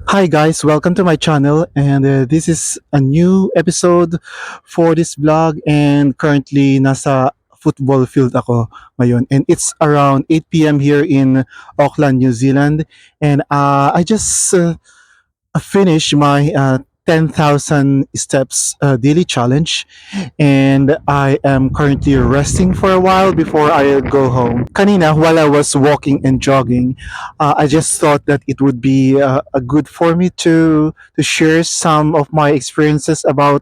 Hi guys, welcome to my channel and this is a new episode for this vlog and currently nasa football field ako ngayon and it's around 8 p.m. here in Auckland, New Zealand and I just finished my 10,000 steps daily challenge and I am currently resting for a while before I go home. Kanina, while I was walking and jogging, I just thought that it would be a good for me to share some of my experiences about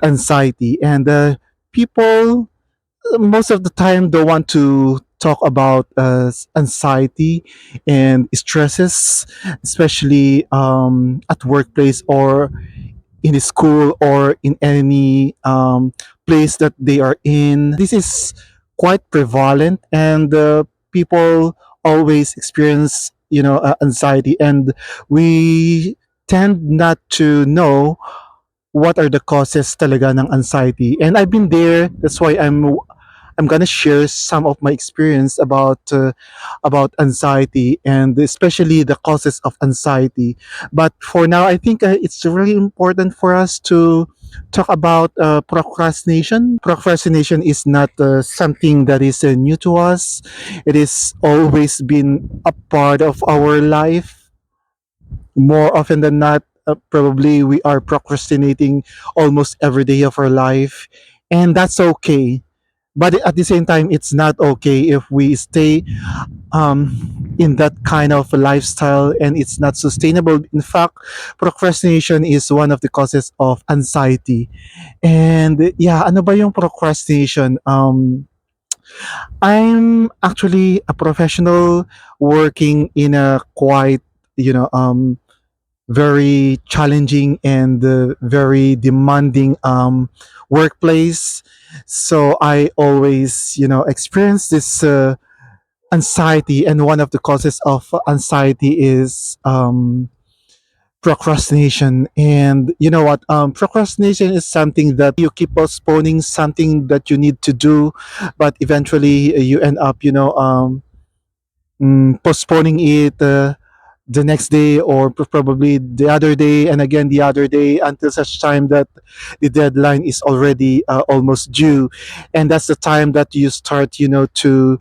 anxiety and people most of the time don't want to talk about anxiety and stresses, especially at workplace or in a school or in any place that they are in. This is quite prevalent, and people always experience, anxiety, and we tend not to know what are the causes talaga ng anxiety. And I've been there. That's why I'm gonna share some of my experience about anxiety and especially the causes of anxiety. But for now, I think it's really important for us to talk about procrastination. Procrastination is not something that is new to us. It is always been a part of our life. More often than not, probably we are procrastinating almost every day of our life, and that's okay, but at the same time it's not okay if we stay in that kind of lifestyle and it's not sustainable. In fact, procrastination is one of the causes of anxiety. And yeah, ano ba yung procrastination? I'm actually a professional working in a quite, you know um very challenging and very demanding workplace. So I always, experience this anxiety, and one of the causes of anxiety is procrastination. And you know what? Procrastination is something that you keep postponing something that you need to do, but eventually you end up, postponing it. The next day or probably the other day and again the other day until such time that the deadline is already almost due, and that's the time that you start, to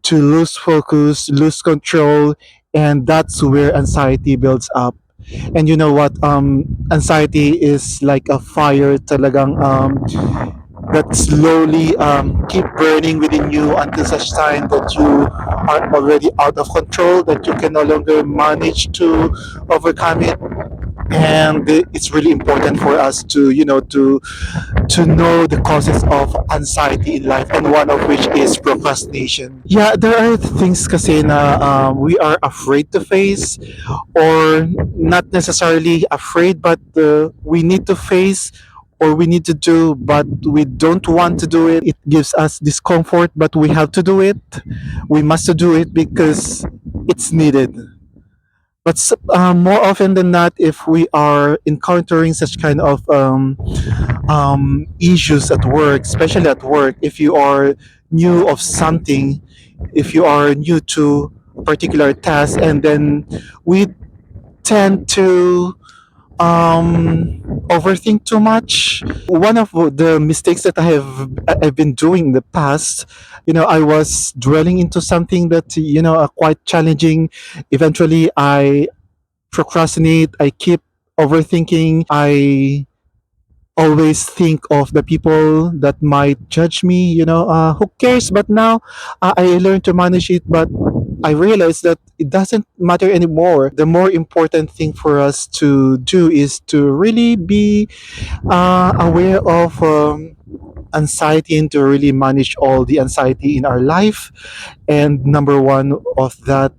lose focus, lose control, and that's where anxiety builds up. And you know what, anxiety is like a fire talagang that slowly keep burning within you until such time that you are already out of control, that you can no longer manage to overcome it. And it's really important for us to, to know the causes of anxiety in life, and one of which is procrastination. Yeah, there are things kasi na we are afraid to face, or not necessarily afraid, but we need to face or we need to do, but we don't want to do it. It gives us discomfort, but we have to do it. We must do it because it's needed. But more often than not, if we are encountering such kind of issues at work, especially at work, if you are new of something, if you are new to a particular task, and then we tend to overthink too much. One of the mistakes that I've been doing in the past, I was dwelling into something that, are quite challenging. Eventually, I procrastinate. I keep overthinking. I always think of the people that might judge me. Who cares? But now I learned to manage it. But I realized that it doesn't matter anymore. The more important thing for us to do is to really be aware of anxiety and to really manage all the anxiety in our life. And number one of that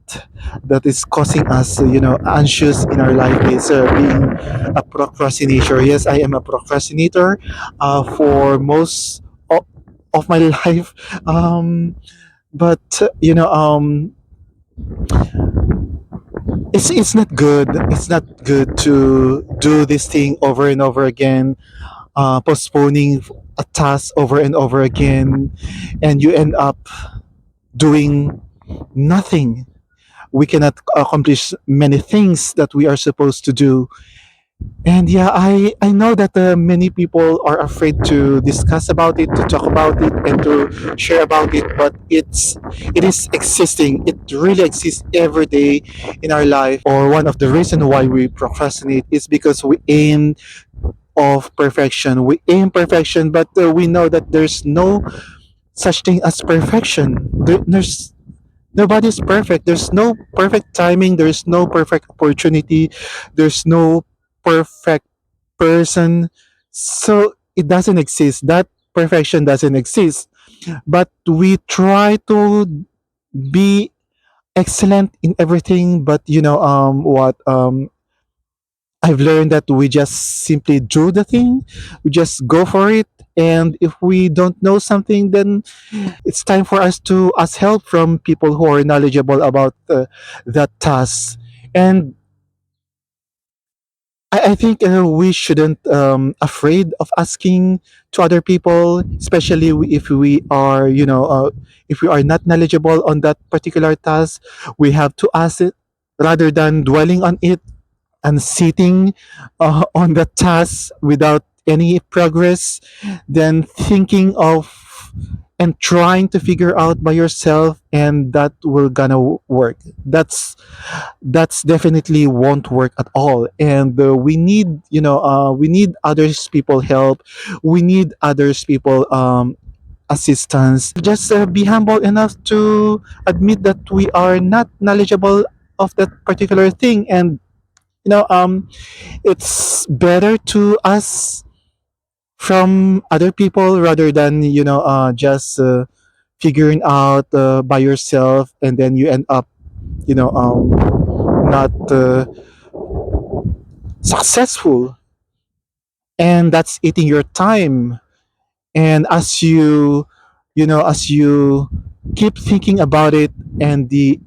is causing us, anxious in our life is being a procrastinator. Yes, I am a procrastinator for most of my life. But it's not good. It's not good to do this thing over and over again, postponing a task over and over again, and you end up doing nothing. we cannot accomplish many things that we are supposed to do. And yeah, I know that many people are afraid to discuss about it, to talk about it, and to share about it. But it is existing. It really exists every day in our life. Or one of the reasons why we procrastinate is because we aim of perfection. We aim perfection, but we know that there's no such thing as perfection. There's nobody's perfect. There's no perfect timing. There's no perfect opportunity. There's no perfect person. So it doesn't exist. That perfection doesn't exist. But we try to be excellent in everything. But what I've learned that we just simply do the thing. We just go for it. And if we don't know something, then it's time for us to ask help from people who are knowledgeable about that task. And I think we shouldn't afraid of asking to other people, especially if we are, if we are not knowledgeable on that particular task. We have to ask it rather than dwelling on it and sitting on the task without any progress, then thinking of and trying to figure out by yourself, and that will gonna work. That's definitely won't work at all. And we need, we need others people help. We need others people assistance. Just be humble enough to admit that we are not knowledgeable of that particular thing. And you know um it's better to ask from other people rather than just figuring out by yourself, and then you end up not successful, and that's eating your time. And as you keep thinking about it, and the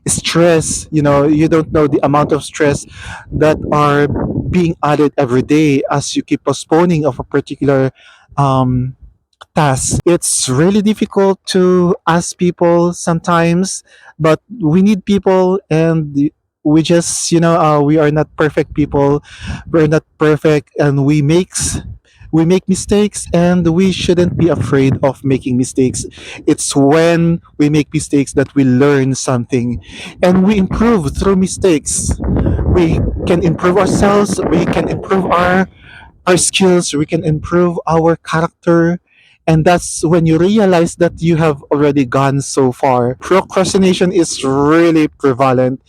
stress, you don't know the amount of stress that are being added every day as you keep postponing of a particular um, task. It's really difficult to ask people sometimes, but we need people. And we just, we are not perfect people. We're not perfect, and we make mistakes, and we shouldn't be afraid of making mistakes. It's when we make mistakes that we learn something, and we improve through mistakes. We can improve ourselves, we can improve our skills, we can improve our character. And that's when you realize that you have already gone so far. Procrastination is really prevalent,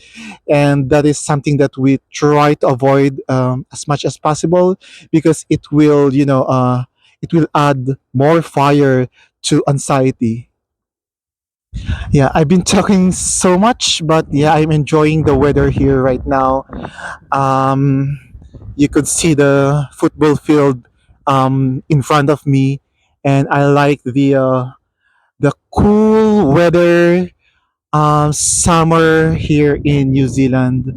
and that is something that we try to avoid as much as possible, because it will add more fire to anxiety. Yeah, I've been talking so much, but yeah, I'm enjoying the weather here right now. um, you could see the football field in front of me, and I like the cool weather, summer here in New Zealand.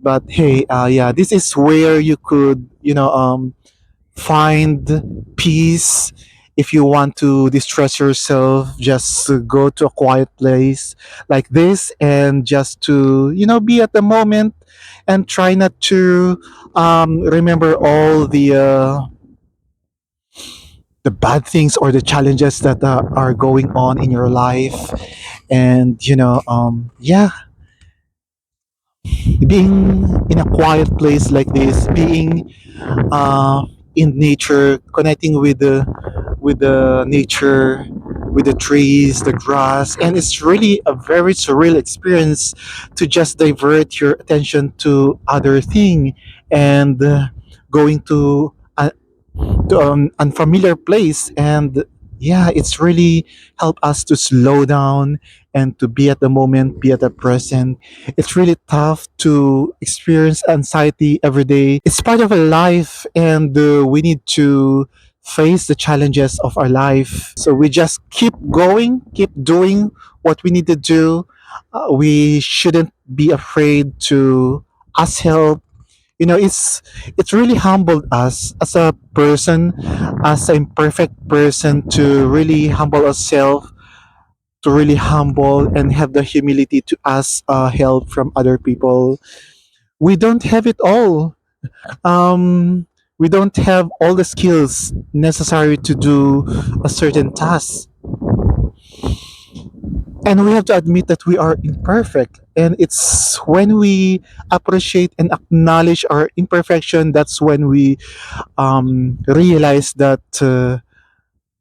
But hey, yeah, this is where you could, find peace. If you want to distress yourself, just go to a quiet place like this, and just to, be at the moment, and try not to remember all the bad things or the challenges that are going on in your life. And yeah, being in a quiet place like this, being uh, in nature, connecting with the nature, with the trees, the grass, and it's really a very surreal experience to just divert your attention to other thing, and going to unfamiliar place. And yeah, it's really help us to slow down and to be at the moment, be at the present. It's really tough to experience anxiety every day. It's part of a life, and we need to face the challenges of our life. So we just keep going, keep doing what we need to do. We shouldn't be afraid to ask help. It's really humbled us as a person, as an imperfect person, to really humble ourselves to really humble and have the humility to ask help from other people. We don't have it all. Um, we don't have all the skills necessary to do a certain task. And we have to admit that we are imperfect. And it's when we appreciate and acknowledge our imperfection, that's when we realize that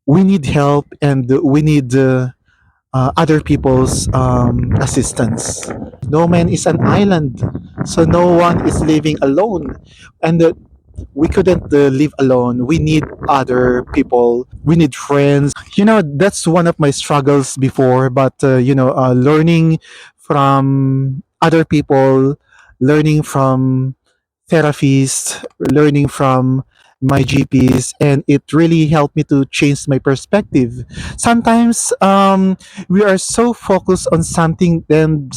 we need help and we need other people's assistance. No man is an island, so no one is living alone. And we couldn't live alone. We need other people. We need friends. That's one of my struggles before. But learning from other people, learning from therapists, learning from my GPs, and it really helped me to change my perspective. Sometimes we are so focused on something, and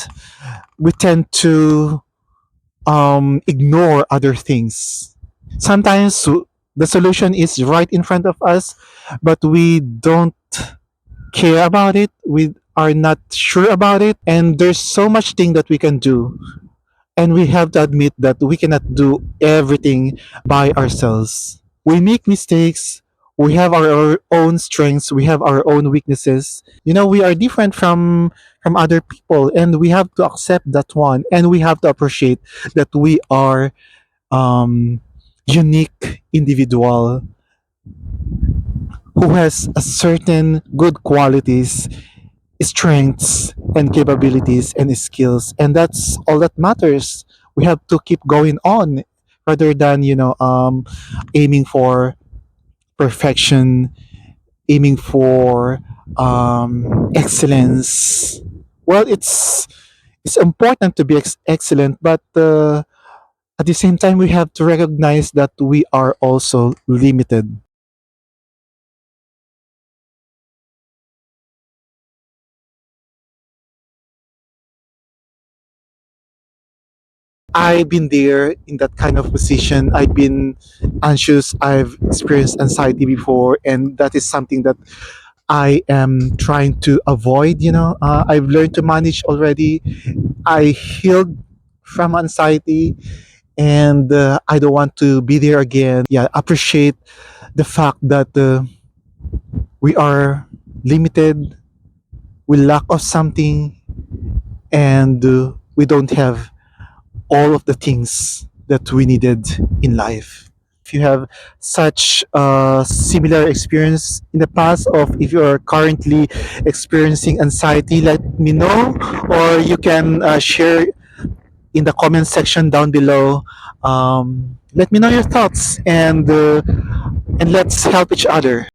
we tend to ignore other things. Sometimes the solution is right in front of us, but we don't care about it. We are not sure about it, and there's so much thing that we can do. And we have to admit that we cannot do everything by ourselves. We make mistakes. We have our own strengths. We have our own weaknesses. We are different from other people, and we have to accept that one. And we have to appreciate that we are unique individual who has a certain good qualities, strengths, and capabilities and skills, and that's all that matters. We have to keep going on rather than aiming for perfection, aiming for excellence. Well, it's important to be excellent, but at the same time, we have to recognize that we are also limited. I've been there in that kind of position. I've been anxious. I've experienced anxiety before, and that is something that I am trying to avoid. I've learned to manage already. I healed from anxiety, and I don't want to be there again. Yeah, appreciate the fact that we are limited, we lack of something, and we don't have all of the things that we needed in life. If you have such a similar experience in the past, or if you are currently experiencing anxiety, let me know, or you can share in the comment section down below. Let me know your thoughts, and let's help each other.